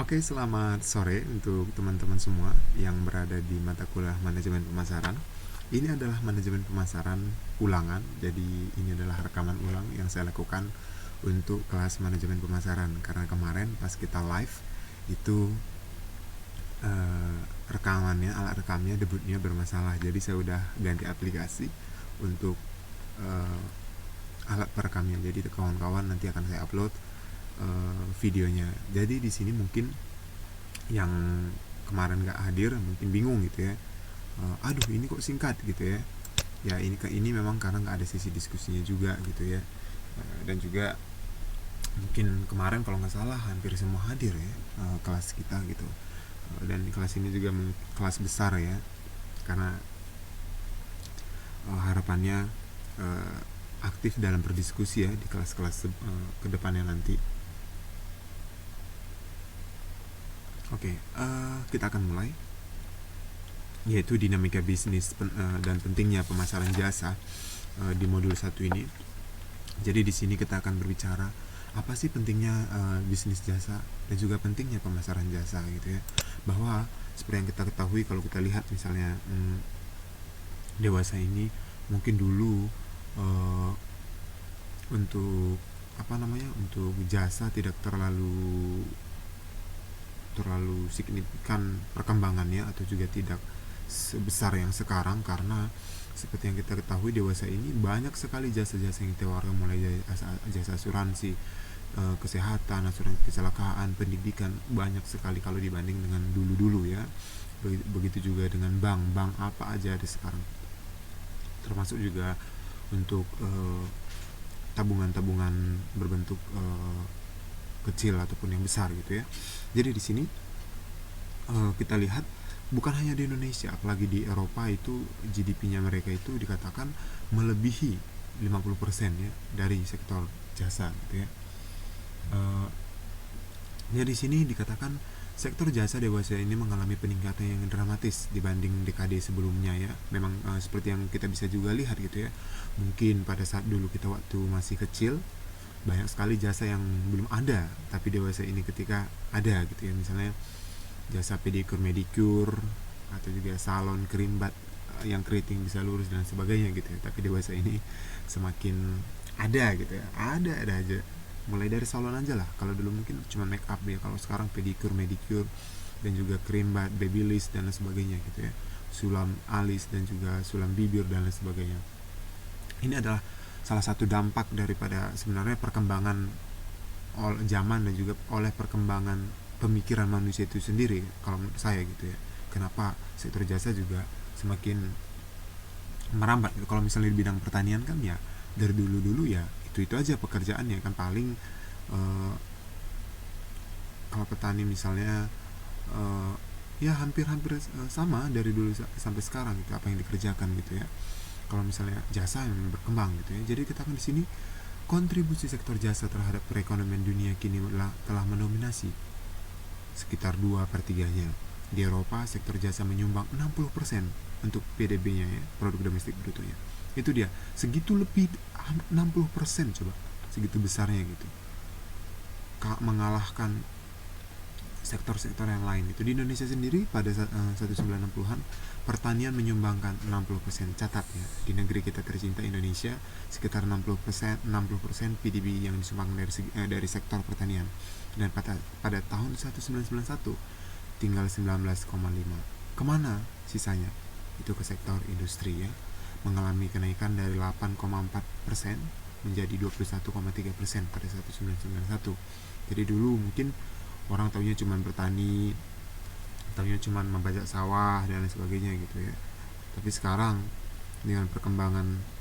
Oke, selamat sore untuk teman-teman semua yang berada di mata kuliah manajemen pemasaran. Ini adalah manajemen pemasaran ulangan, jadi ini adalah rekaman ulang yang saya lakukan untuk kelas manajemen pemasaran. Karena kemarin pas kita live itu eh, rekamannya, alat rekamnya, debutnya bermasalah. Jadi saya udah ganti aplikasi untuk eh, alat perekamnya. Jadi kawan-kawan nanti akan saya upload videonya. Jadi di sini mungkin yang kemarin nggak hadir mungkin bingung gitu ya. Aduh, ini kok singkat gitu ya. Ya ini memang karena nggak ada sesi diskusinya juga gitu ya. Dan juga mungkin kemarin kalau nggak salah hampir semua hadir ya, kelas kita gitu. Dan kelas ini juga kelas besar ya, karena harapannya uh, aktif dalam berdiskusi ya di kelas-kelas kedepannya nanti. Oke, kita akan mulai, yaitu dinamika bisnis dan pentingnya pemasaran jasa di modul 1 ini. Jadi di sini kita akan berbicara apa sih pentingnya bisnis jasa dan juga pentingnya pemasaran jasa gitu ya. Bahwa seperti yang kita ketahui, kalau kita lihat misalnya dewasa ini mungkin dulu uh, untuk untuk jasa tidak terlalu terlalu signifikan perkembangannya atau juga tidak sebesar yang sekarang, karena seperti yang kita ketahui dewasa ini banyak sekali jasa-jasa yang ditawarkan, mulai jasa asuransi, kesehatan, asuransi kecelakaan, pendidikan, banyak sekali kalau dibanding dengan dulu-dulu ya. Begitu juga dengan bank apa aja ada sekarang, termasuk juga untuk tabungan-tabungan berbentuk kecil ataupun yang besar gitu ya. Jadi di sini kita lihat bukan hanya di Indonesia, apalagi di Eropa itu GDP-nya mereka itu dikatakan melebihi 50% ya dari sektor jasa gitu ya. Uh, ya di sini dikatakan sektor jasa dewasa ini mengalami peningkatan yang dramatis dibanding dekade sebelumnya ya. Memang seperti yang kita bisa juga lihat gitu ya. Mungkin pada saat dulu kita waktu masih kecil banyak sekali jasa yang belum ada, tapi dewasa ini ketika ada gitu ya. Misalnya jasa pedikur medikur atau juga salon kerimbat yang keriting bisa lurus dan sebagainya gitu ya. Tapi dewasa ini semakin ada gitu ya, ada aja, mulai dari salon aja lah. Kalau dulu mungkin cuma make up ya, kalau sekarang pedikur medikur dan juga kerimbat, babyliss dan lain sebagainya gitu ya, sulam alis dan juga sulam bibir dan lain sebagainya. Ini adalah salah satu dampak daripada sebenarnya perkembangan zaman dan juga oleh perkembangan pemikiran manusia itu sendiri, kalau menurut saya gitu ya. Kenapa sektor jasa juga semakin merambat gitu. Kalau misalnya di bidang pertanian kan ya dari dulu ya itu aja pekerjaannya kan, paling uh, kalau petani misalnya uh, ya hampir-hampir sama dari dulu sampai sekarang gitu apa yang dikerjakan gitu ya. Kalau misalnya jasa yang berkembang gitu ya. Jadi kita kan di sini kontribusi sektor jasa terhadap perekonomian dunia kini telah mendominasi sekitar 2/3-nya. Di Eropa, sektor jasa menyumbang 60% untuk PDB-nya ya, produk domestik brutonya. Itu dia, segitu lebih 60% coba. Segitu besarnya gitu. Mengalahkan sektor-sektor yang lain itu. Di Indonesia sendiri pada 1960-an pertanian menyumbangkan 60%. Catat ya, di negeri kita tercinta Indonesia sekitar 60% PDB yang disumbang dari sektor pertanian. Dan pada tahun 1991 tinggal 19,5. Kemana sisanya? Itu ke sektor industri ya, mengalami kenaikan dari 8,4% menjadi 21,3% pada 1991. Jadi dulu mungkin orang taunya cuma bertani, taunya cuma membajak sawah dan lain sebagainya gitu ya. Tapi sekarang dengan perkembangan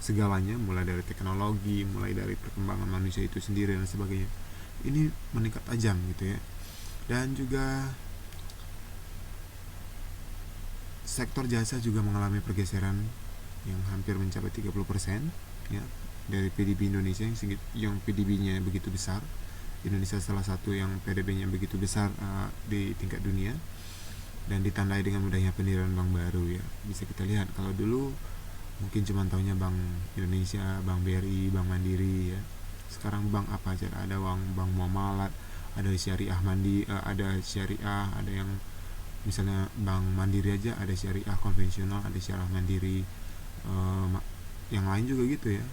segalanya, mulai dari teknologi, mulai dari perkembangan manusia itu sendiri dan sebagainya, ini meningkat tajam gitu ya. Dan juga sektor jasa juga mengalami pergeseran yang hampir mencapai 30% ya dari PDB Indonesia yang PDB-nya begitu besar. Indonesia salah satu yang PDB-nya begitu besar di tingkat dunia, dan ditandai dengan mudahnya pendirian bank baru ya. Bisa kita lihat kalau dulu mungkin cuma taunya Bank Indonesia, Bank BRI, Bank Mandiri ya. sekarang bank apa aja, ada bank Muamalat, ada syariah ada syariah, ada yang misalnya bank mandiri aja ada syariah konvensional, ada syariah mandiri, yang lain juga gitu ya,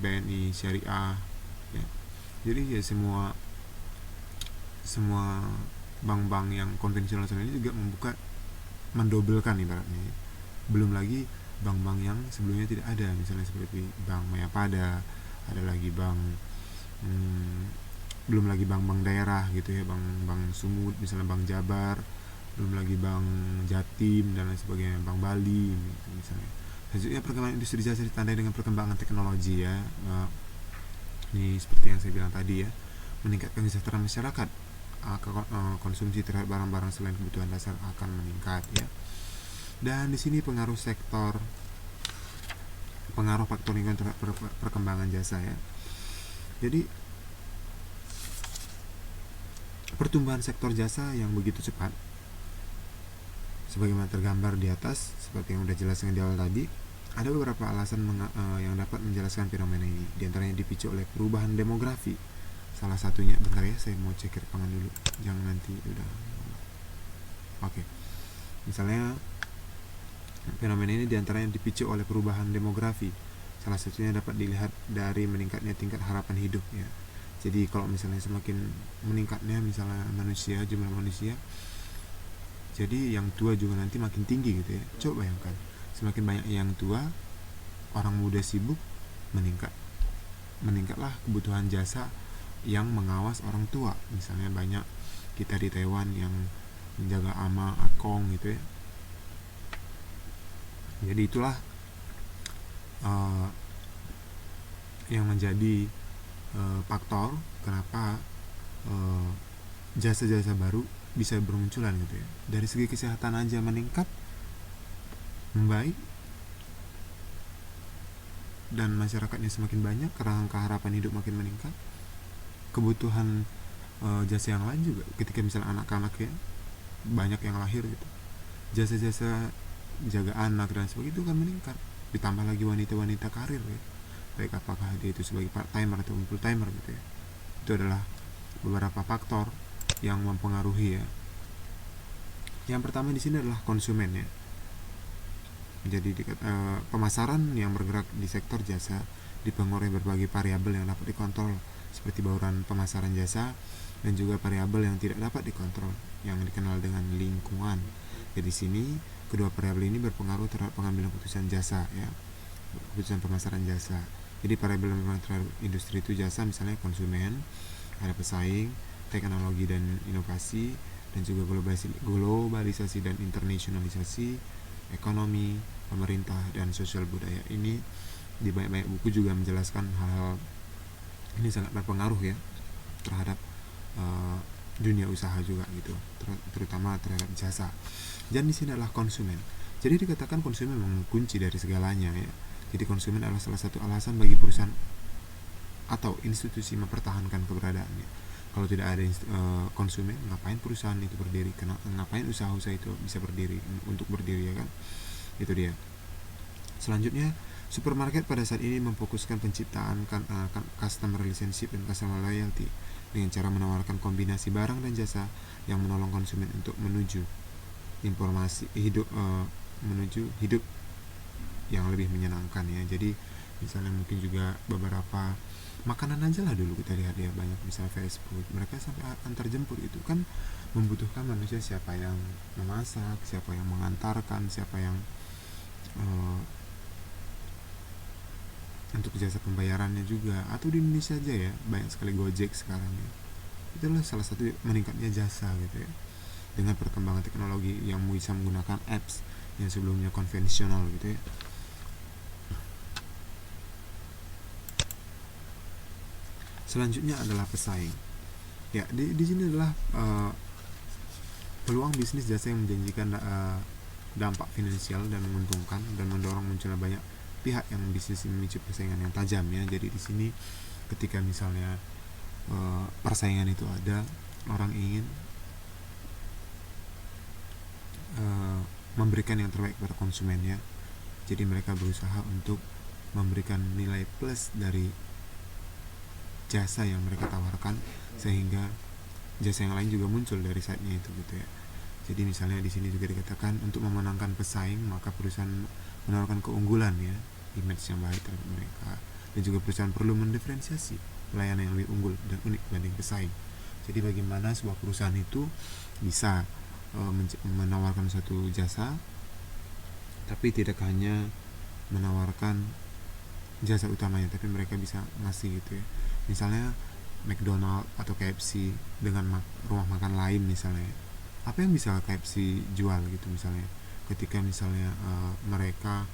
BNI syariah ya. Jadi ya semua semua bank-bank yang konvensional ini juga mendobelkan ibaratnya ya. Belum lagi bank-bank yang sebelumnya tidak ada, misalnya seperti Bank Mayapada, ada lagi belum lagi bank-bank daerah gitu ya, bank Sumut, misalnya Bank Jabar, belum lagi Bank Jatim dan lain sebagainya, Bank Bali gitu misalnya. Selanjutnya, perkembangan industri jasa ditandai dengan perkembangan teknologi ya. Ini seperti yang saya bilang tadi ya, meningkatkan kesejahteraan masyarakat, konsumsi terhadap barang-barang selain kebutuhan dasar akan meningkat ya. Dan di sini pengaruh faktor lingkungan terhadap perkembangan jasa ya. Jadi pertumbuhan sektor jasa yang begitu cepat, sebagaimana tergambar di atas, seperti yang sudah jelaskan di awal tadi, ada beberapa alasan yang dapat menjelaskan fenomena ini. Di antaranya dipicu oleh perubahan demografi. Salah satunya, bentar ya, saya mau cek rekaman dulu, jangan nanti udah. Oke. Misalnya fenomena ini diantaranya dipicu oleh perubahan demografi. Salah satunya dapat dilihat dari meningkatnya tingkat harapan hidup ya. Jadi kalau misalnya semakin meningkatnya misalnya jumlah manusia, jadi yang tua juga nanti makin tinggi gitu ya. Coba bayangkan, semakin banyak yang tua, orang muda sibuk, meningkatlah kebutuhan jasa yang mengawas orang tua. Misalnya banyak kita di Taiwan yang menjaga ama, akong gitu ya. Jadi itulah yang menjadi faktor kenapa jasa-jasa baru bisa bermunculan gitu ya. Dari segi kesehatan aja meningkat, membaik, dan masyarakatnya semakin banyak, kerangka harapan hidup makin meningkat. Kebutuhan jasa yang lain juga, ketika misalnya anak-anak ya banyak yang lahir gitu, jasa-jasa jaga anak dan sebagainya itu kan meningkat. Ditambah lagi wanita-wanita karir ya, baik apakah dia itu sebagai part timer atau full timer gitu ya. Itu adalah beberapa faktor yang mempengaruhi ya. Yang pertama di sini adalah konsumen ya. Jadi pemasaran yang bergerak di sektor jasa dipengaruhi berbagai variabel yang dapat dikontrol, seperti bauran pemasaran jasa, dan juga variabel yang tidak dapat dikontrol yang dikenal dengan lingkungan. Jadi sini kedua variabel ini berpengaruh terhadap pengambilan keputusan jasa ya, keputusan pemasaran jasa. Jadi variabel yang berpengaruh terhadap industri itu jasa, misalnya konsumen, ada pesaing, teknologi dan inovasi, dan juga globalisasi dan internasionalisasi, ekonomi, pemerintah, dan sosial budaya. Ini di banyak-banyak buku juga menjelaskan hal-hal ini sangat berpengaruh ya terhadap dunia usaha juga gitu, terutama terhadap jasa. Dan di sini adalah konsumen. Jadi dikatakan konsumen memang kunci dari segalanya ya. Jadi konsumen adalah salah satu alasan bagi perusahaan atau institusi mempertahankan keberadaannya. Kalau tidak ada konsumen, ngapain perusahaan itu berdiri? Ngapain usaha-usaha itu bisa berdiri untuk berdiri ya kan? Itu dia. Selanjutnya, supermarket pada saat ini memfokuskan penciptaan customer relationship dan customer loyalty dengan cara menawarkan kombinasi barang dan jasa yang menolong konsumen untuk menuju hidup yang lebih menyenangkan ya. Jadi misalnya mungkin juga beberapa makanan aja lah dulu kita lihat ya, banyak misalnya fast food, mereka sampai antar jemput, itu kan membutuhkan manusia, siapa yang memasak, siapa yang mengantarkan, siapa yang untuk jasa pembayarannya juga. Atau di Indonesia aja ya, banyak sekali Gojek sekarang ya. Itu adalah salah satu meningkatnya jasa gitu ya, dengan perkembangan teknologi yang bisa menggunakan apps yang sebelumnya konvensional gitu ya. Selanjutnya adalah pesaing. Ya, di sini adalah peluang bisnis jasa yang menjanjikan dampak finansial dan menguntungkan dan mendorong munculnya banyak pihak yang bisnis memicu persaingan yang tajam ya. Jadi di sini ketika misalnya persaingan itu ada, orang ingin memberikan yang terbaik kepada konsumennya. Jadi mereka berusaha untuk memberikan nilai plus dari jasa yang mereka tawarkan, sehingga jasa yang lain juga muncul dari site-nya itu gitu ya. Jadi misalnya di sini juga dikatakan untuk memenangkan pesaing maka perusahaan menawarkan keunggulan ya, image yang baik terhadap mereka, dan juga perusahaan perlu mendiferensiasi pelayanan yang lebih unggul dan unik dibanding pesaing. Jadi bagaimana sebuah perusahaan itu bisa menawarkan suatu jasa, tapi tidak hanya menawarkan jasa utamanya, tapi mereka bisa ngasih gitu ya. Misalnya McDonald atau KFC dengan rumah makan lain misalnya, apa yang bisa KFC jual gitu misalnya, ketika misalnya mereka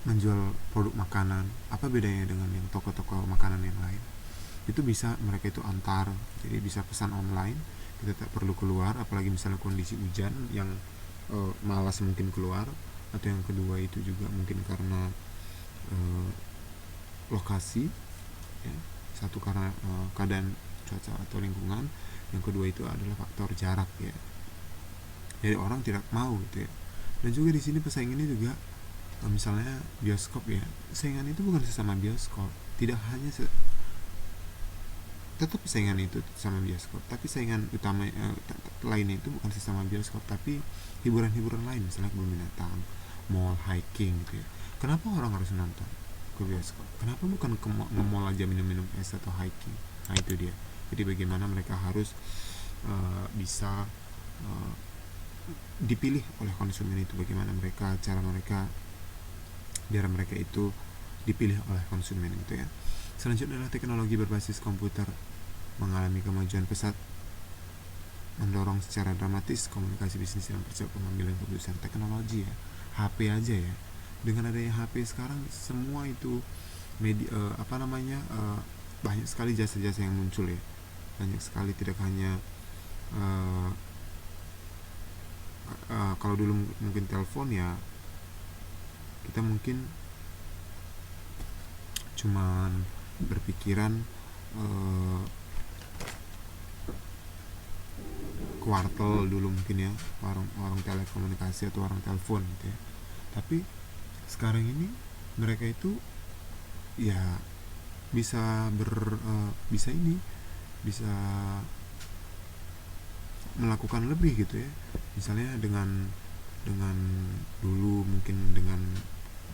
menjual produk makanan, apa bedanya dengan yang toko-toko makanan yang lain? Itu bisa mereka itu antar, jadi bisa pesan online, kita tak perlu keluar, apalagi misalnya kondisi hujan yang malas mungkin keluar, atau yang kedua itu juga mungkin karena lokasi ya, satu karena keadaan cuaca atau lingkungan, yang kedua itu adalah faktor jarak ya, jadi orang tidak mau gitu ya. Dan juga di sini pesaing ini juga misalnya bioskop ya, saingan itu bukan sesama bioskop, tidak hanya tetap saingan itu sama bioskop, tapi saingan utama lainnya itu bukan sesama bioskop, tapi hiburan-hiburan lain, misalnya kebun binatang, mall, hiking gitu ya. Kenapa orang harus nonton ke bioskop? Kenapa bukan ke mall aja minum-minum es atau hiking? Nah itu dia. Jadi bagaimana mereka harus bisa dipilih oleh konsumen itu, bagaimana mereka, cara mereka biar mereka itu dipilih oleh konsumen gitu ya. Selanjutnya adalah teknologi berbasis komputer mengalami kemajuan pesat, mendorong secara dramatis komunikasi bisnis dan percepat pengambilan keputusan. Teknologi ya, HP aja ya. Dengan adanya HP sekarang semua itu media banyak sekali jasa-jasa yang muncul ya. Banyak sekali, tidak hanya kalau dulu mungkin telepon ya, kita mungkin cuman berpikiran kuartel dulu mungkin ya, warung telekomunikasi atau warung telepon gitu ya. Tapi sekarang ini mereka itu ya bisa bisa melakukan lebih gitu ya. Misalnya dengan dulu mungkin dengan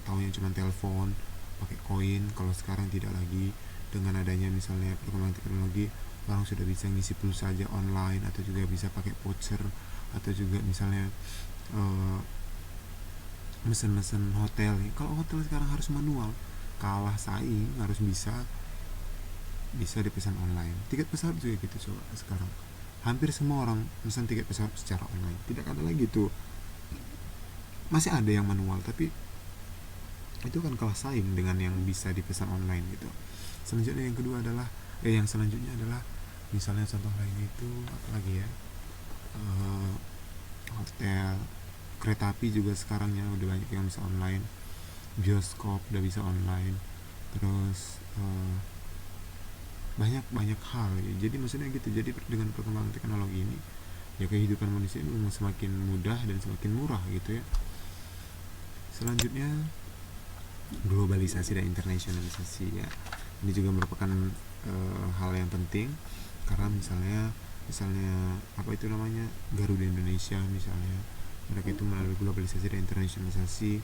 tahunya cuma telepon pakai koin, kalau sekarang tidak lagi. Dengan adanya misalnya perkembangan teknologi, orang sudah bisa ngisi pulsa aja online, atau juga bisa pakai voucher, atau juga misalnya mesen-mesen hotel. Kalau hotel sekarang harus manual, kalah saing, harus bisa dipesan online. Tiket pesawat juga gitu coba sekarang. Hampir semua orang pesan tiket pesawat secara online. Tidak ada lagi tuh, masih ada yang manual, tapi itu kan kalah saing dengan yang bisa dipesan online gitu. Selanjutnya yang selanjutnya adalah misalnya contoh lain itu apa lagi ya, hotel, kereta api juga sekarang ya udah banyak yang bisa online, bioskop udah bisa online, terus banyak hal ya. Jadi maksudnya gitu, jadi dengan perkembangan teknologi ini ya kehidupan manusia ini memang semakin mudah dan semakin murah gitu ya. Selanjutnya globalisasi dan internasionalisasi ya, ini juga merupakan hal yang penting, karena misalnya apa itu namanya, Garuda Indonesia misalnya, mereka itu melalui globalisasi dan internasionalisasi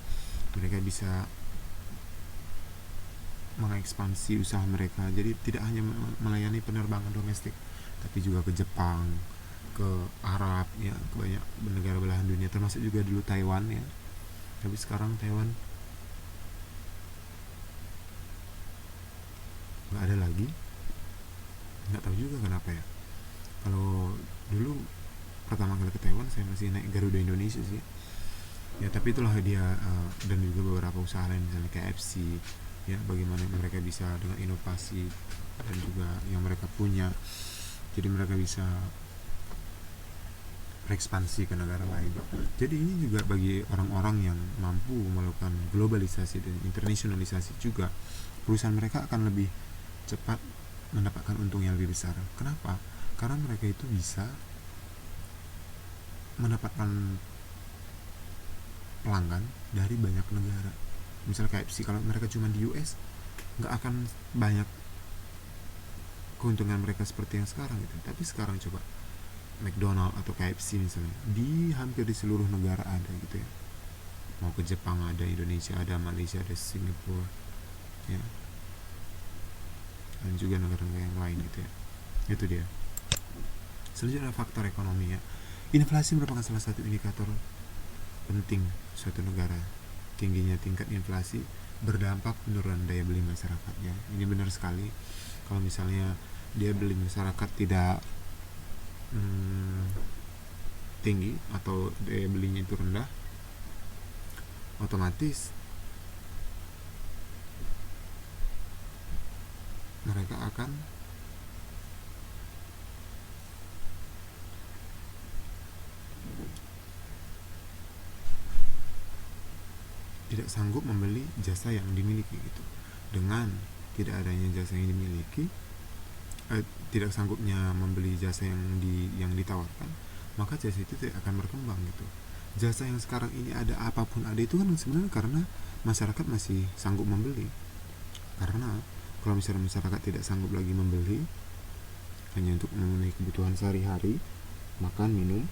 mereka bisa mengekspansi usaha mereka. Jadi tidak hanya melayani penerbangan domestik, tapi juga ke Jepang, ke Arab ya, ke banyak negara belahan dunia, termasuk juga dulu Taiwan ya. Tapi sekarang Taiwan nggak ada lagi, nggak tahu juga kenapa ya. Kalau dulu pertama kali ke Taiwan saya masih naik Garuda Indonesia sih ya, tapi itulah dia dan juga beberapa usaha lain misalnya KFC ya, bagaimana mereka bisa dengan inovasi dan juga yang mereka punya, jadi mereka bisa berekspansi ke negara lain. Jadi ini juga bagi orang-orang yang mampu melakukan globalisasi dan internasionalisasi juga, perusahaan mereka akan lebih cepat mendapatkan untung yang lebih besar. Kenapa? Karena mereka itu bisa mendapatkan pelanggan dari banyak negara. Misalnya KFC, kalau mereka cuma di US nggak akan banyak keuntungan mereka seperti yang sekarang gitu. Tapi sekarang coba McDonald atau KFC misalnya di hampir di seluruh negara ada gitu ya, mau ke Jepang ada, Indonesia ada, Malaysia ada, Singapura ya, dan juga negara-negara yang lain gitu ya. Itu dia. Selanjutnya ada faktor ekonomi ya. Inflasi merupakan salah satu indikator penting suatu negara. Tingginya tingkat inflasi berdampak penurunan daya beli masyarakatnya. Ini benar sekali. Kalau misalnya dia beli masyarakat tidak tinggi atau daya belinya itu rendah, otomatis mereka akan tidak sanggup membeli jasa yang dimiliki gitu. Dengan tidak adanya jasa yang dimiliki, tidak sanggupnya membeli jasa yang ditawarkan, maka jasa itu tidak akan berkembang gitu. Jasa yang sekarang ini ada, apapun ada, itu kan sebenarnya karena masyarakat masih sanggup membeli. Karena kalau misalnya masyarakat tidak sanggup lagi membeli hanya untuk memenuhi kebutuhan sehari-hari, makan, minum,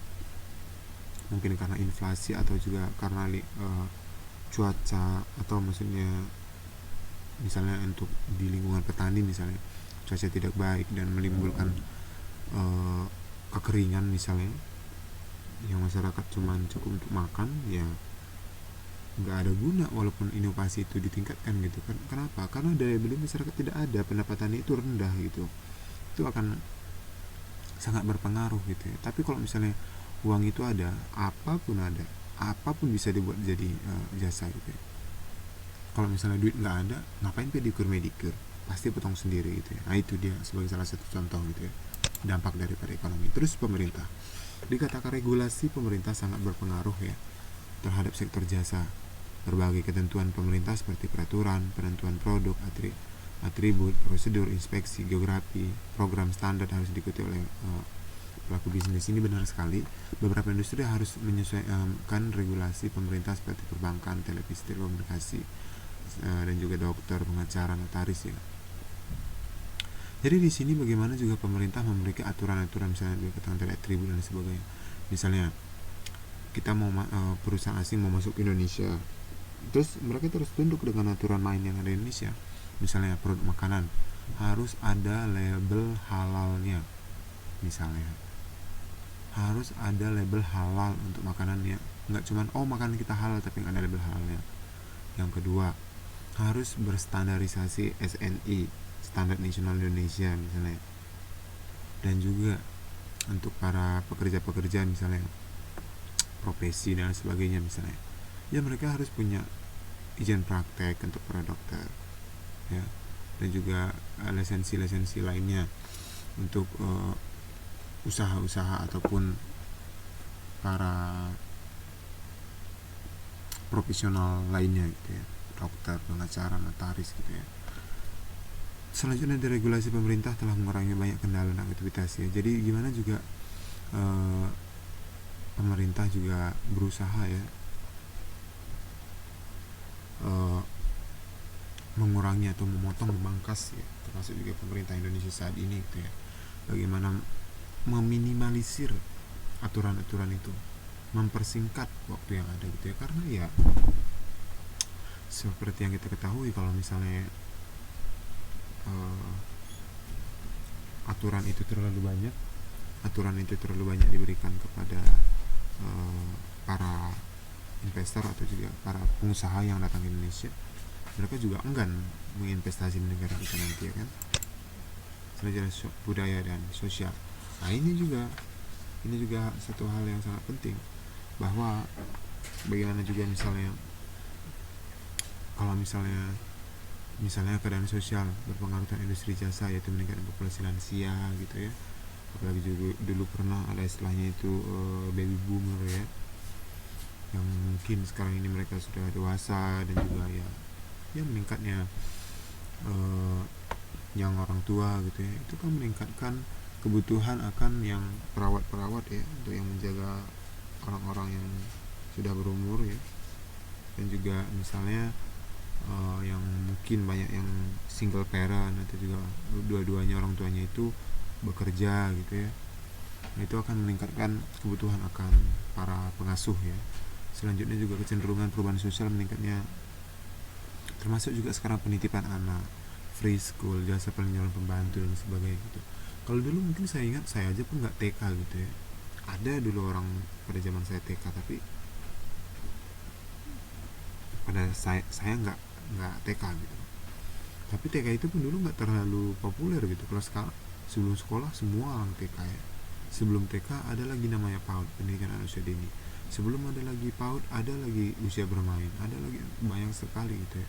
mungkin karena inflasi atau juga karena cuaca, atau maksudnya misalnya untuk di lingkungan petani misalnya cuaca tidak baik dan menimbulkan kekeringan misalnya, yang masyarakat cuman cukup untuk makan, ya nggak ada guna walaupun inovasi itu ditingkatkan gitu kan. Kenapa? Karena daya beli masyarakat tidak ada, pendapatannya itu rendah gitu. Itu akan sangat berpengaruh gitu ya. Tapi kalau misalnya uang itu ada, apapun bisa dibuat jadi jasa gitu ya. Kalau misalnya duit nggak ada, ngapain pedikur medikur, pasti potong sendiri gitu ya. Nah itu dia sebagai salah satu contoh gitu ya, dampak daripada ekonomi. Terus pemerintah, dikatakan regulasi pemerintah sangat berpengaruh ya terhadap sektor jasa. Berbagai ketentuan pemerintah seperti peraturan, penentuan produk, atribut, prosedur, inspeksi, geografi, program standar harus diikuti oleh pelaku bisnis. Ini benar sekali. Beberapa industri harus menyesuaikan regulasi pemerintah seperti perbankan, televisi, telekomunikasi, dan juga dokter, pengacara, notaris ya. Jadi di sini bagaimana juga pemerintah memiliki aturan-aturan, misalnya tentang atribut dan sebagainya. Misalnya kita mau perusahaan asing mau masuk ke Indonesia, terus mereka terus tunduk dengan aturan main yang ada di Indonesia. Misalnya produk makanan harus ada label halalnya, misalnya harus ada label halal untuk makanannya, nggak cuman makanan kita halal tapi nggak ada label halalnya. Yang kedua, harus berstandarisasi SNI, Standar Nasional Indonesia misalnya. Dan juga untuk para pekerja-pekerja misalnya profesi dan sebagainya misalnya, ya mereka harus punya izin praktek untuk para dokter ya, dan juga lisensi lainnya untuk usaha-usaha ataupun para profesional lainnya gitu ya, dokter, pengacara, notaris gitu ya. Selanjutnya, deregulasi pemerintah telah mengurangi banyak kendala dan aktivitas ya. Jadi gimana juga pemerintah juga berusaha ya mengurangi atau memotong, memangkas ya, termasuk juga pemerintah Indonesia saat ini gitu ya. Bagaimana meminimalisir aturan-aturan itu, mempersingkat waktu yang ada gitu ya. Karena ya seperti yang kita ketahui, kalau misalnya aturan itu terlalu banyak diberikan kepada para investor atau juga para pengusaha yang datang ke Indonesia, mereka juga enggan menginvestasi di negara kita nanti ya kan. Selanjutnya budaya dan sosial. Nah ini juga satu hal yang sangat penting, bahwa bagaimana juga misalnya kalau misalnya keadaan sosial berpengaruh terhadap industri jasa, yaitu meningkatkan populasi lansia gitu ya. Apalagi juga dulu pernah ada istilahnya itu baby boomer ya, yang mungkin sekarang ini mereka sudah dewasa, dan juga ya meningkatnya yang orang tua gitu ya, itu kan meningkatkan kebutuhan akan yang perawat ya, untuk yang menjaga orang-orang yang sudah berumur ya. Dan juga misalnya yang mungkin banyak yang single parent atau juga dua-duanya orang tuanya itu bekerja gitu ya. Nah, itu akan meningkatkan kebutuhan akan para pengasuh ya. Selanjutnya juga kecenderungan perubahan sosial meningkatnya, termasuk juga sekarang penitipan anak, free school, jasa peninjauan pembantu dan sebagainya gitu. Kalau dulu mungkin saya ingat, saya aja pun nggak TK gitu ya. Ada dulu orang pada zaman saya TK, tapi pada saya nggak TK gitu. Tapi TK itu pun dulu nggak terlalu populer gitu. Kalau sekarang sebelum sekolah semua orang TK ya. Sebelum TK ada lagi namanya PAUD, pendidikan anak usia dini. Sebelum ada lagi PAUD ada lagi usia bermain, ada lagi banyak sekali gitu ya.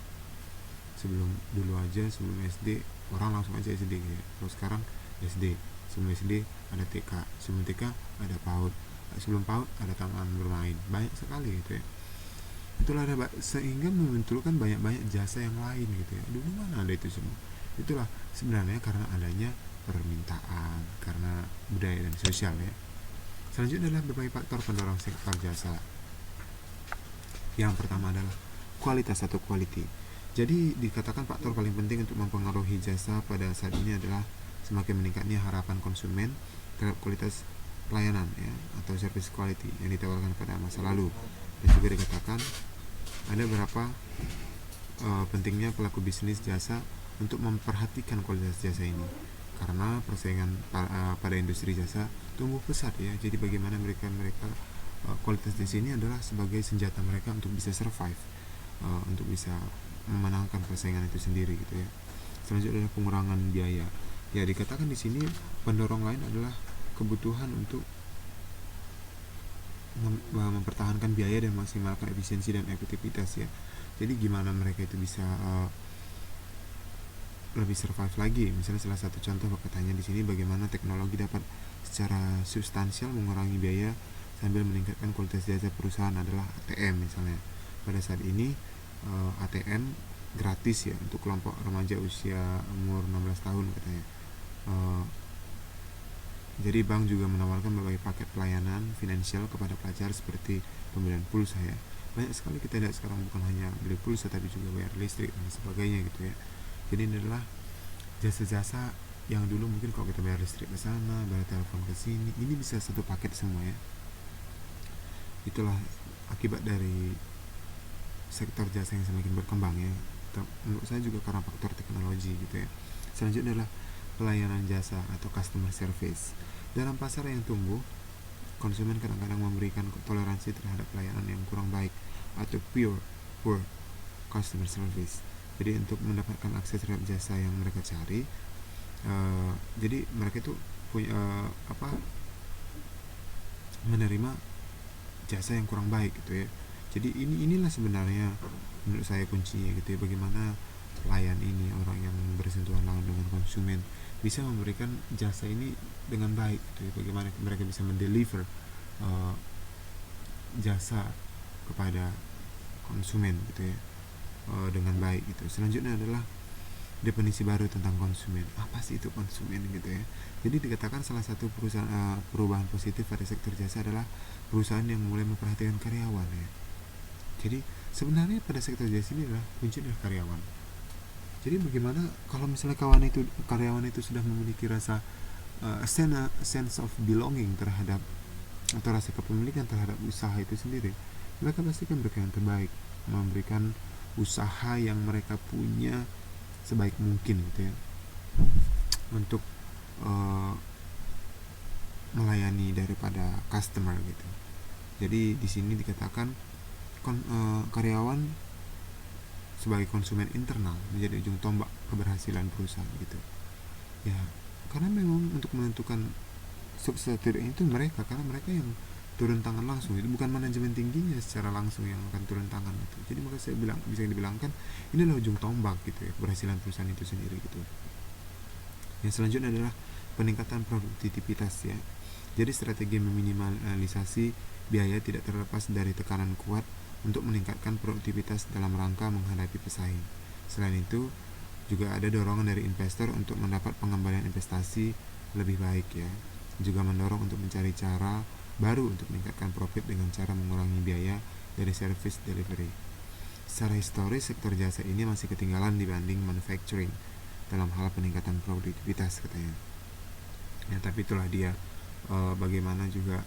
Sebelum dulu aja sebelum SD orang langsung aja SD gitu ya. Kalau sekarang SD, sebelum SD ada TK, sebelum TK ada PAUD, sebelum PAUD ada taman bermain, banyak sekali gitu ya. Itulah ada, sehingga memunculkan banyak-banyak jasa yang lain gitu ya. Dulu mana ada itu semua. Itulah sebenarnya karena adanya permintaan, karena budaya dan sosial ya. Selanjutnya adalah berbagai faktor pendorong sektor jasa. Yang pertama adalah kualitas atau quality. Jadi dikatakan faktor paling penting untuk mempengaruhi jasa pada saat ini adalah semakin meningkatnya harapan konsumen terhadap kualitas pelayanan ya, atau service quality yang ditawarkan pada masa lalu. Dan juga dikatakan ada berapa pentingnya pelaku bisnis jasa untuk memperhatikan kualitas jasa ini, karena persaingan pada industri jasa tumbuh pesat ya. Jadi bagaimana mereka kualitas jasa ini adalah sebagai senjata mereka untuk bisa survive, untuk bisa memenangkan persaingan itu sendiri gitu ya. Selanjutnya adalah pengurangan biaya. Ya, dikatakan di sini pendorong lain adalah kebutuhan untuk mempertahankan biaya dan maksimalkan efisiensi dan efektivitas ya. Jadi gimana mereka itu bisa lebih survive lagi. Misalnya salah satu contoh katanya di sini bagaimana teknologi dapat secara substansial mengurangi biaya sambil meningkatkan kualitas jasa perusahaan adalah ATM misalnya. Pada saat ini ATM gratis ya untuk kelompok remaja usia umur 16 tahun katanya. Jadi bank juga menawarkan berbagai paket pelayanan finansial kepada pelajar seperti pembelian pulsa ya. Banyak sekali kita lihat sekarang bukan hanya beli pulsa tapi juga bayar listrik dan sebagainya gitu ya. Jadi ini adalah jasa-jasa yang dulu mungkin kalau kita bayar listrik ke sana, bayar telepon ke sini, ini bisa satu paket semua ya. Itulah akibat dari sektor jasa yang semakin berkembang ya. Menurut saya juga karena faktor teknologi gitu ya. Selanjutnya adalah pelayanan jasa atau customer service. Dalam pasar yang tumbuh, konsumen kadang-kadang memberikan toleransi terhadap pelayanan yang kurang baik atau poor customer service. Jadi untuk mendapatkan akses terhadap jasa yang mereka cari, jadi mereka itu punya menerima jasa yang kurang baik gitu ya. Jadi inilah sebenarnya menurut saya kuncinya gitu ya, bagaimana pelayan ini, orang yang bersentuhan langsung dengan konsumen, bisa memberikan jasa ini dengan baik gitu ya. Bagaimana mereka bisa mendeliver jasa kepada konsumen gitu ya, dengan baik gitu. Selanjutnya adalah definisi baru tentang konsumen. Apa sih itu konsumen gitu ya. Jadi dikatakan salah satu perubahan positif pada sektor jasa adalah perusahaan yang mulai memperhatikan karyawan ya. Jadi sebenarnya pada sektor jasa ini adalah kunci adalah karyawan. Jadi bagaimana kalau misalnya karyawan itu sudah memiliki rasa sense of belonging terhadap atau rasa kepemilikan terhadap usaha itu sendiri, mereka pasti akan memberikan yang terbaik, memberikan usaha yang mereka punya sebaik mungkin gitu ya, untuk melayani daripada customer gitu. Jadi di sini dikatakan karyawan sebagai konsumen internal menjadi ujung tombak keberhasilan perusahaan gitu ya. Karena memang untuk menentukan sukses itu mereka, karena mereka yang turun tangan langsung, itu bukan manajemen tingginya secara langsung yang akan turun tangan gitu. Jadi maka saya bilang, bisa dibilangkan ini adalah ujung tombak gitu ya, keberhasilan perusahaan itu sendiri gitu. Yang selanjutnya adalah peningkatan produktivitas ya. Jadi strategi meminimalisasi biaya tidak terlepas dari tekanan kuat untuk meningkatkan produktivitas dalam rangka menghadapi pesaing. Selain itu, juga ada dorongan dari investor untuk mendapat pengembalian investasi lebih baik ya. Juga mendorong untuk mencari cara baru untuk meningkatkan profit dengan cara mengurangi biaya dari service delivery. Secara historis, sektor jasa ini masih ketinggalan dibanding manufacturing dalam hal peningkatan produktivitas katanya. Ya, tapi itulah dia bagaimana juga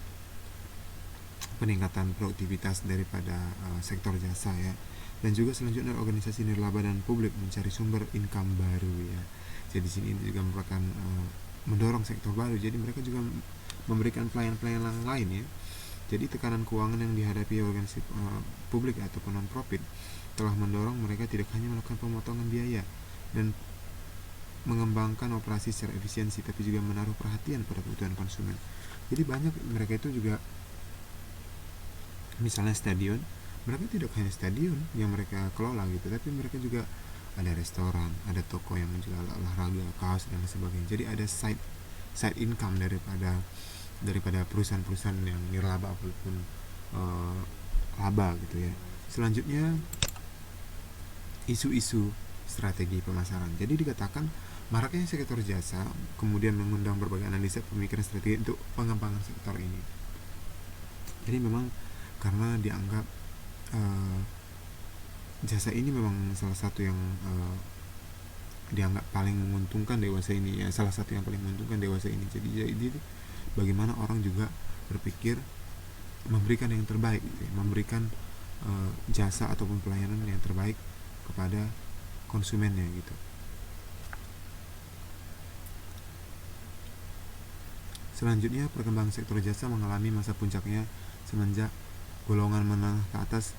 peningkatan produktivitas daripada sektor jasa ya. Dan juga selanjutnya organisasi nirlaba dan publik mencari sumber income baru ya. Jadi sini juga merupakan mendorong sektor baru. Jadi mereka juga memberikan pelayanan-pelayanan lain ya. Jadi tekanan keuangan yang dihadapi organisasi publik ataupun non-profit telah mendorong mereka tidak hanya melakukan pemotongan biaya dan mengembangkan operasi secara efisiensi, tapi juga menaruh perhatian pada kebutuhan konsumen. Jadi banyak mereka itu juga, misalnya stadion, mereka tidak hanya stadion yang mereka kelola gitu, tapi mereka juga ada restoran, ada toko yang menjual olahraga, kaos dan sebagainya. Jadi ada side income daripada perusahaan-perusahaan yang nirlaba ataupun laba gitu ya. Selanjutnya isu-isu strategi pemasaran. Jadi dikatakan maraknya sektor jasa kemudian mengundang berbagai analisa pemikiran strategi untuk pengembangan sektor ini. Jadi memang karena dianggap jasa ini memang salah satu yang dianggap paling menguntungkan dewasa ini ya, salah satu yang paling menguntungkan dewasa ini. Jadi bagaimana orang juga berpikir memberikan yang terbaik gitu ya, memberikan jasa ataupun pelayanan yang terbaik kepada konsumennya gitu. Selanjutnya, perkembangan sektor jasa mengalami masa puncaknya semenjak golongan menengah ke atas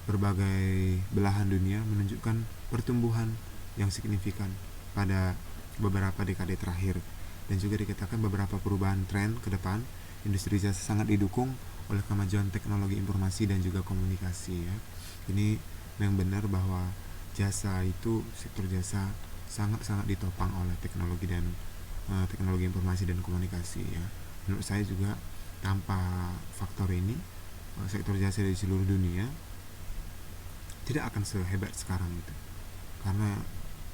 berbagai belahan dunia menunjukkan pertumbuhan yang signifikan pada beberapa dekade terakhir. Dan juga dikatakan beberapa perubahan tren ke depan, industri jasa sangat didukung oleh kemajuan teknologi informasi dan juga komunikasi ya. Ini yang benar bahwa jasa itu, sektor jasa sangat-sangat ditopang oleh teknologi dan teknologi informasi dan komunikasi ya. Menurut saya juga tanpa faktor ini sektor jasa di seluruh dunia tidak akan sehebat sekarang gitu. Karena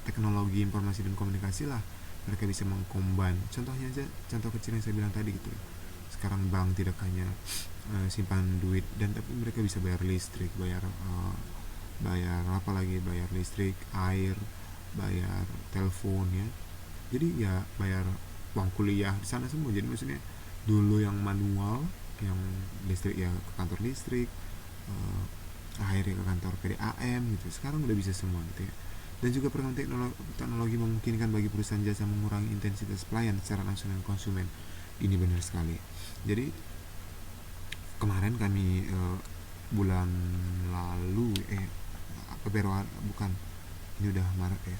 teknologi informasi dan komunikasi lah mereka bisa mengcombine. Contohnya aja, contoh kecil yang saya bilang tadi gitu. Sekarang bank tidak hanya simpan duit, dan tapi mereka bisa bayar listrik, bayar apa lagi, bayar listrik, air, bayar telepon ya. Jadi ya bayar uang kuliah di sana semua. Jadi maksudnya dulu yang manual, yang listrik ya ke kantor listrik, air ya ke kantor PDAM gitu, sekarang udah bisa semua gitu ya. Dan juga perkembangan teknologi memungkinkan bagi perusahaan jasa mengurangi intensitas pelayan secara langsung dengan konsumen. Ini benar sekali. Jadi kemarin kami bulan lalu Februari, bukan, ini udah Maret ya,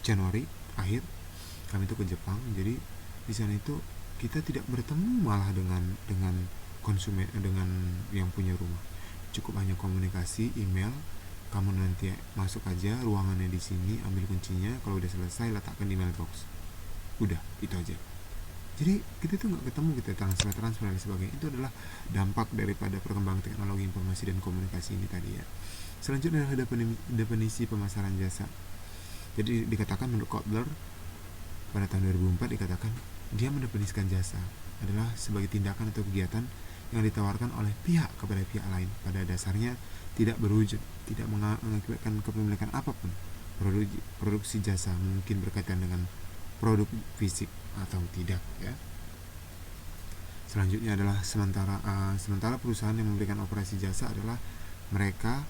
Januari akhir kami itu ke Jepang. Jadi di sana itu kita tidak bertemu malah dengan konsumen, dengan yang punya rumah. Cukup hanya komunikasi email, kamu nanti masuk aja ruangannya di sini, ambil kuncinya, kalau udah selesai letakkan di mailbox. Udah, itu aja. Jadi kita tuh nggak ketemu, kita transfer dan sebagainya. Itu adalah dampak daripada perkembangan teknologi informasi dan komunikasi ini tadi ya. Selanjutnya adalah definisi pemasaran jasa. Jadi dikatakan menurut Kotler pada tahun 2004 dikatakan dia mendefinisikan jasa adalah sebagai tindakan atau kegiatan yang ditawarkan oleh pihak kepada pihak lain, pada dasarnya tidak berwujud, tidak mengakibatkan kepemilikan apapun. Produksi jasa mungkin berkaitan dengan produk fisik atau tidak ya. Selanjutnya adalah sementara perusahaan yang memberikan operasi jasa adalah mereka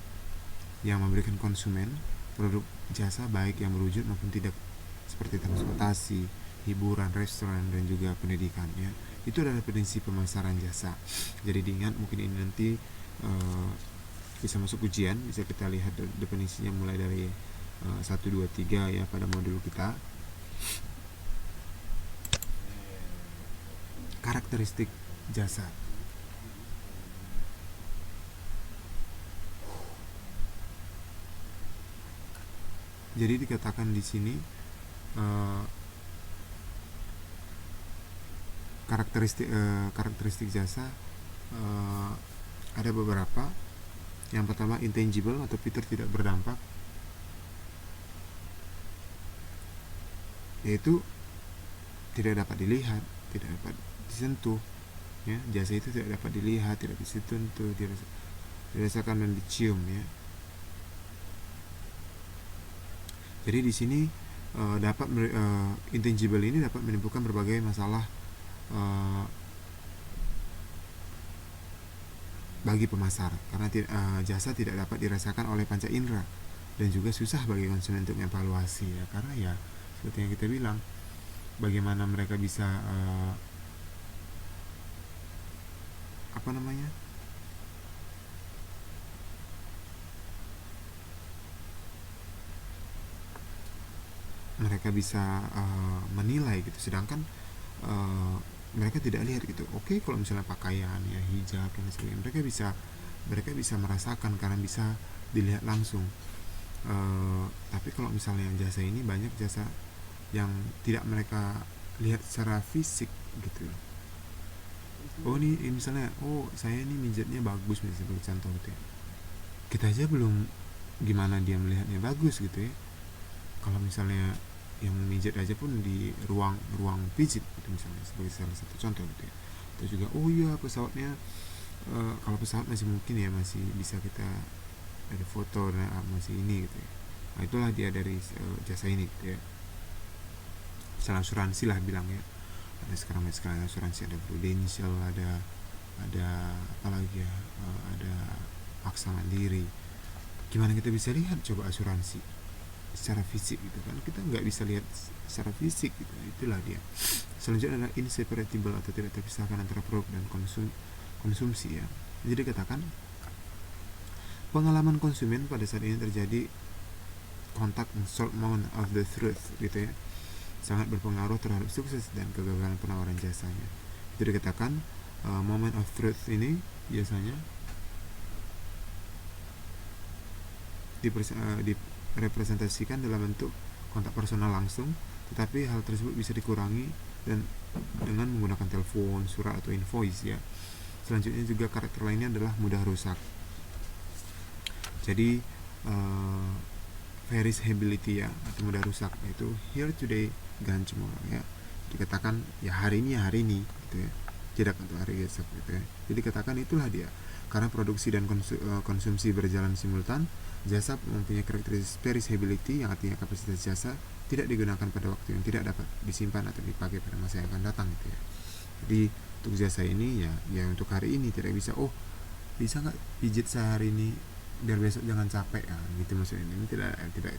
yang memberikan konsumen produk jasa baik yang berwujud maupun tidak, seperti transportasi, hiburan, restoran, dan juga pendidikan ya. Itu adalah definisi pemasaran jasa. Jadi diingat, mungkin ini nanti bisa masuk ujian, bisa kita lihat definisinya mulai dari 1, 2, 3 ya pada modul kita. Karakteristik jasa. Jadi dikatakan di sini karakteristik jasa ada beberapa. Yang pertama, intangible atau fitur tidak berdampak, yaitu tidak dapat dilihat, tidak dapat disentuh ya. Jasa itu tidak dapat dilihat, tidak bisa disentuh, dirasakan dan dicium ya. Jadi di sini intangible ini dapat menimbulkan berbagai masalah bagi pemasar karena jasa tidak dapat dirasakan oleh panca indera dan juga susah bagi konsumen untuk mengevaluasi ya, karena ya seperti yang kita bilang, bagaimana mereka bisa mereka bisa menilai gitu, sedangkan mereka tidak lihat gitu. Oke, kalau misalnya pakaian ya, hijab dan sebagainya, mereka bisa merasakan karena bisa dilihat langsung. Tapi kalau misalnya jasa ini, banyak jasa yang tidak mereka lihat secara fisik gitu. Oh ini misalnya, oh saya ini mijatnya bagus misalnya, sebagai contoh gitu ya. Kita aja belum gimana dia melihatnya bagus gitu ya. Kalau misalnya yang mijat aja pun di ruang pijit gitu misalnya, sebagai salah satu contoh gitu ya. Atau juga oh iya pesawatnya, kalau pesawat masih mungkin ya, masih bisa kita ada foto dan masih ini gitu ya. Nah itulah dia dari jasa ini gitu ya. Misalnya asuransi lah bilang ya, ada sekarang asuransi, ada Prudential, ada apa lagi ya, ada Aksa Mandiri. Gimana kita bisa lihat coba asuransi secara fisik gitu kan, kita nggak bisa lihat secara fisik gitu. Itulah dia. Selanjutnya adalah inseparable atau tidak terpisahkan antara produk dan konsumsi ya. Jadi katakan pengalaman konsumen pada saat ini terjadi contact and short moment of the truth gitu ya, sangat berpengaruh terhadap sukses dan kegagalan penawaran jasanya. Itu dikatakan moment of truth ini biasanya direpresentasikan dalam bentuk kontak personal langsung, tetapi hal tersebut bisa dikurangi dan dengan menggunakan telepon, surat atau invoice ya. Selanjutnya juga karakter lainnya adalah mudah rusak. Jadi perishability ya, atau mudah rusak, yaitu here today gone tomorrow ya. Dikatakan ya hari ini gitu ya, tidak untuk hari esok gitu ya. Jadi katakan itulah dia. Karena produksi dan konsumsi berjalan simultan, jasa mempunyai karakteristik perishability, yang artinya kapasitas jasa tidak digunakan pada waktu yang tidak dapat disimpan atau dipakai pada masa yang akan datang gitu ya. Jadi untuk jasa ini ya untuk hari ini tidak bisa, oh bisa nggak pijit sehari ini biar besok jangan capek ya, gitu maksudnya. Ini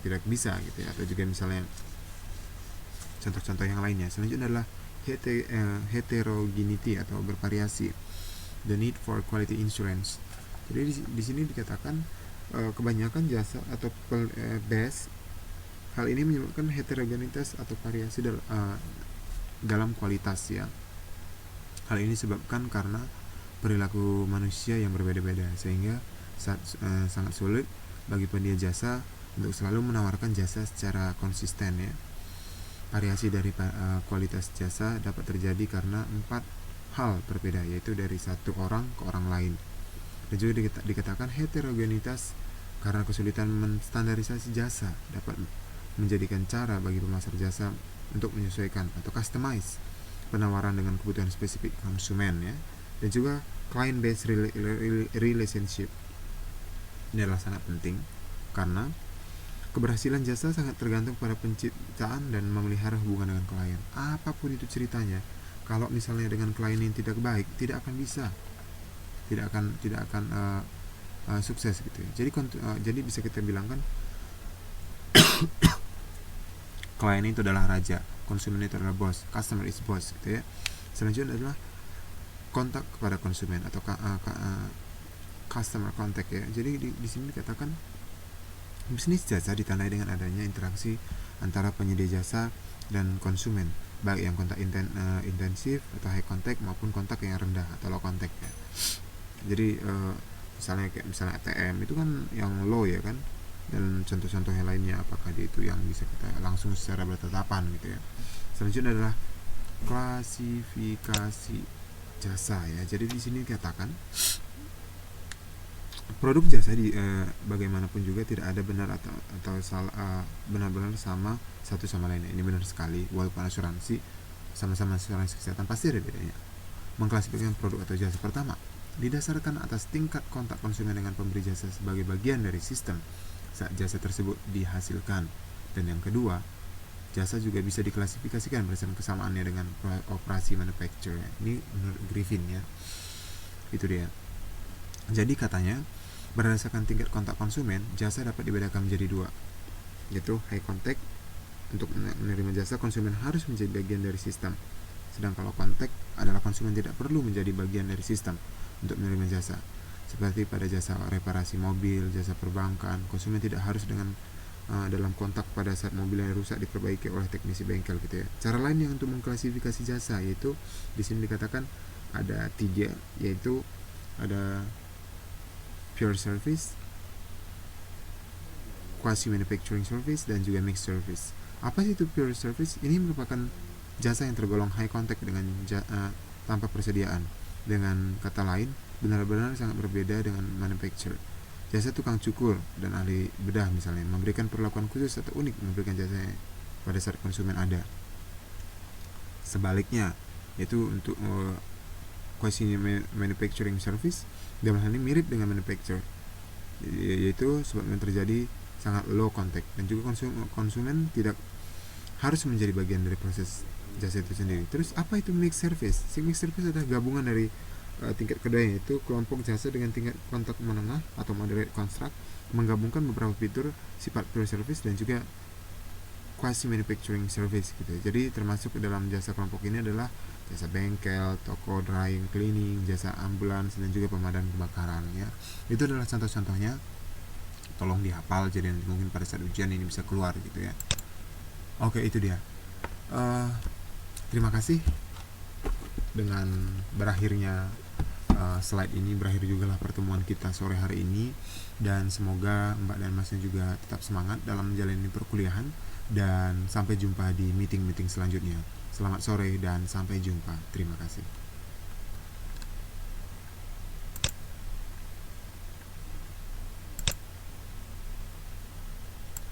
tidak bisa gitu ya. Atau juga misalnya contoh-contoh yang lainnya. Selanjutnya adalah heterogeneity atau bervariasi, the need for quality insurance. Jadi di sini dikatakan kebanyakan jasa atau base, hal ini menyebabkan heterogenitas atau variasi dalam kualitas ya. Hal ini disebabkan karena perilaku manusia yang berbeda-beda, sehingga sangat sulit bagi penyedia jasa untuk selalu menawarkan jasa secara konsisten ya. Variasi dari kualitas jasa dapat terjadi karena 4 hal berbeda, yaitu dari satu orang ke orang lain. Dan juga dikatakan heterogenitas karena kesulitan menstandarisasi jasa dapat menjadikan cara bagi pemasar jasa untuk menyesuaikan atau customize penawaran dengan kebutuhan spesifik konsumen ya. Dan juga client based relationship ini adalah sangat penting, karena keberhasilan jasa sangat tergantung pada penciptaan dan memelihara hubungan dengan klien. Apapun itu ceritanya, kalau misalnya dengan klien yang tidak baik, tidak akan sukses gitu ya. Jadi bisa kita bilang kan klien itu adalah raja, konsumen itu adalah bos, customer is boss gitu ya. Selanjutnya adalah kontak kepada konsumen atau customer contact ya. Jadi di sini dikatakan bisnis jasa ditandai dengan adanya interaksi antara penyedia jasa dan konsumen, baik yang kontak intensif atau high contact maupun kontak yang rendah atau low contact ya. Jadi misalnya ATM itu kan yang low ya kan, dan contoh-contoh yang lainnya apakah dia itu yang bisa kita langsung secara bertatapan gitu ya. Selanjutnya adalah klasifikasi jasa ya. Jadi di sini dikatakan produk jasa bagaimanapun juga tidak ada benar atau salah, benar-benar sama satu sama lainnya. Ini benar sekali. Walaupun asuransi sama-sama asuransi kesehatan, pasti ada bedanya. Mengklasifikasikan produk atau jasa. Pertama, didasarkan atas tingkat kontak konsumen dengan pemberi jasa sebagai bagian dari sistem saat jasa tersebut dihasilkan. Dan yang kedua, jasa juga bisa diklasifikasikan berdasarkan kesamaannya dengan operasi manufacture. Ini menurut Griffin ya. Itu dia. Jadi katanya, berdasarkan tingkat kontak konsumen, jasa dapat dibedakan menjadi dua, yaitu high contact. Untuk menerima jasa, konsumen harus menjadi bagian dari sistem. Sedang kalau contact adalah konsumen tidak perlu menjadi bagian dari sistem untuk menerima jasa. Seperti pada jasa reparasi mobil, jasa perbankan, konsumen tidak harus dalam kontak pada saat mobil yang rusak diperbaiki oleh teknisi bengkel gitu ya. Cara lain yang untuk mengklasifikasi jasa yaitu di sini dikatakan ada 3, yaitu ada pure service, quasi manufacturing service, dan juga mixed service. Apa sih itu pure service? Ini merupakan jasa yang tergolong high contact dengan tanpa persediaan. Dengan kata lain, benar-benar sangat berbeda dengan manufacture. Jasa tukang cukur dan ahli bedah misalnya memberikan perlakuan khusus atau unik memberikan jasa pada saat konsumen ada. Sebaliknya, yaitu untuk quasi manufacturing service, dalam hal ini mirip dengan manufacture, yaitu sebabnya terjadi sangat low contact dan juga konsumen tidak harus menjadi bagian dari proses jasa itu sendiri. Terus apa itu mixed service? Mixed service adalah gabungan dari tingkat kedua, yaitu kelompok jasa dengan tingkat kontak menengah atau moderate construct, menggabungkan beberapa fitur sifat pure service dan juga quasi manufacturing service gitu. Jadi termasuk dalam jasa kelompok ini adalah jasa bengkel, toko drying, cleaning, jasa ambulans, dan juga pemadam kebakaran ya. Itu adalah contoh-contohnya. Tolong dihafal jadi mungkin pada saat ujian ini bisa keluar gitu ya. Oke, itu dia. Terima kasih. Dengan berakhirnya slide ini, berakhir juga lah pertemuan kita sore hari ini, dan semoga Mbak dan Masnya juga tetap semangat dalam menjalani perkuliahan, dan sampai jumpa di meeting-meeting selanjutnya. Selamat sore dan sampai jumpa. Terima kasih.